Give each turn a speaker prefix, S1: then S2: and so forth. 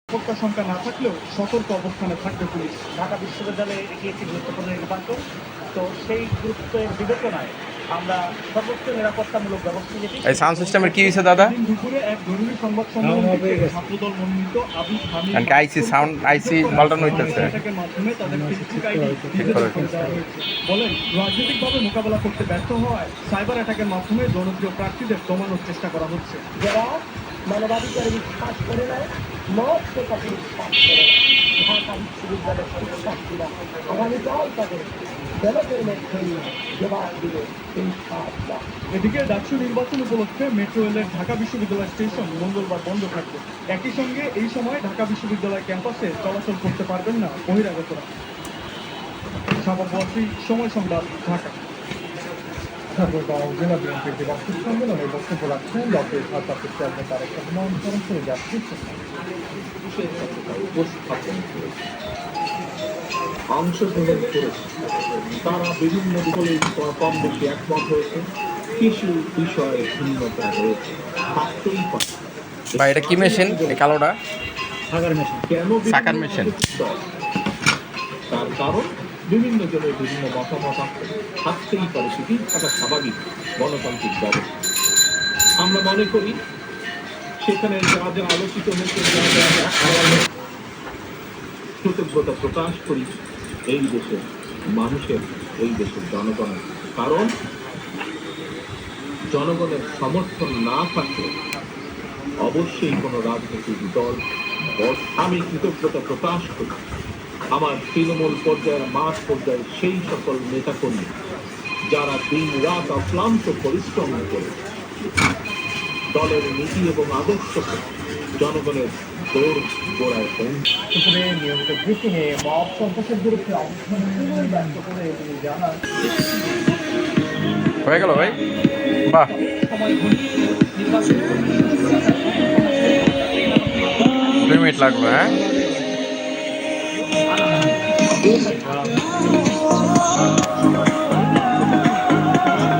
S1: নিরাপত্তা সংখ্যা না থাকলেও সতর্ক অবস্থানে থাকবে পুলিশ।
S2: ঢাকা বিশ্ববিদ্যালয়ে এটি একটি গুরুত্বপূর্ণ নির্বাচন, তো সেই গুরুত্বের বিবেচনায় আমরা সর্বোচ্চ নিরাপত্তামূলক ব্যবস্থা যেটি
S3: এই সাউন্ড সিস্টেমের কি হয়েছে দাদা?
S1: দিন দুপুরে এক জরুরি সংবাদ সম্মেলন ছাত্রদল মনোনীত আবিদ হামিদ
S3: আইসি সাউন্ড আইসি পাল্টানো হইতেছে।
S1: মাধ্যমে তাদের ফেসবুক আইডি দেওয়া হয়েছে। বলেন, রাজনৈতিকভাবে মোকাবেলা করতে ব্যর্থ হওয়ায় সাইবার অ্যাটাকের মাধ্যমে জনপ্রিয় প্রার্থীদের দমানোর চেষ্টা করা হচ্ছে।
S2: যারা মানবাধিকারে বিশ্বাস করে নেয়, মত প্রকাশে বিশ্বাস করে নেয়, ঢাকা বিশ্ববিদ্যালয়ের শিক্ষার্থীরা আগামীকাল তাদের ব্যালটের মধ্যে জবাব দিবে ইনশাআল্লাহ।
S1: এদিকে ডাকসু নির্বাচন উপলক্ষে মেট্রো রেলের ঢাকা বিশ্ববিদ্যালয় স্টেশন মঙ্গলবার বন্ধ থাকবে। একই সঙ্গে এই সময় ঢাকা বিশ্ববিদ্যালয় ক্যাম্পাসে চলাচল করতে পারবেন না বহিরাগতরা। সাবাবী সময় সংবাদ, ঢাকা।
S4: জেলা বিএনপির দিবসের সম্মেলনে বক্তব্য রাখছেন দলের ভারপ্রাপ্ত চেয়ারম্যান তারেক রহমান সরাসরি যাত্রী
S5: অংশগ্রহণ করেছে। তারা বিভিন্ন দলে কম বেশি একমত হয়েছে, কিছু বিষয়ে ভিন্নতা রয়েছে, থাকতেই পারে।
S3: বা এটা কি মেশিন? এই কালোটা
S5: কেন
S3: সাকার মেশিন?
S5: তার কারণ বিভিন্ন জনের বিভিন্ন মতামত থাকতেই পারে, সেটি একটা স্বাভাবিক গণতান্ত্রিক ব্যবস্থা। আমরা মনে করি সেখানে যা যা আলোচিত হয়েছে, কৃতজ্ঞতা প্রকাশ করি এই দেশের মানুষের, এই দেশের জনগণের। কারণ জনগণের সমর্থন না থাকলে অবশ্যই কোনো রাজনৈতিক দল, আমি কৃতজ্ঞতা প্রকাশ করি আমার তৃণমূল পর্যায়ের, মাঠ পর্যায়ের সেই সকল নেতাকর্মী যারা দিন রাত অক্লান্ত পরিশ্রম করে দলের নীতি এবং আদর্শকে জনগণের দৌড় গোড়ায়
S4: দুপুরে নিয়মিত ব্রিফিংয়ে মব সন্ত্রাসের বিরুদ্ধে অবস্থান ব্যক্ত করে তিনি জানান
S3: হয়ে গেল ভাই, বাহ। 2 মিনিট লাগবে। হ্যাঁ,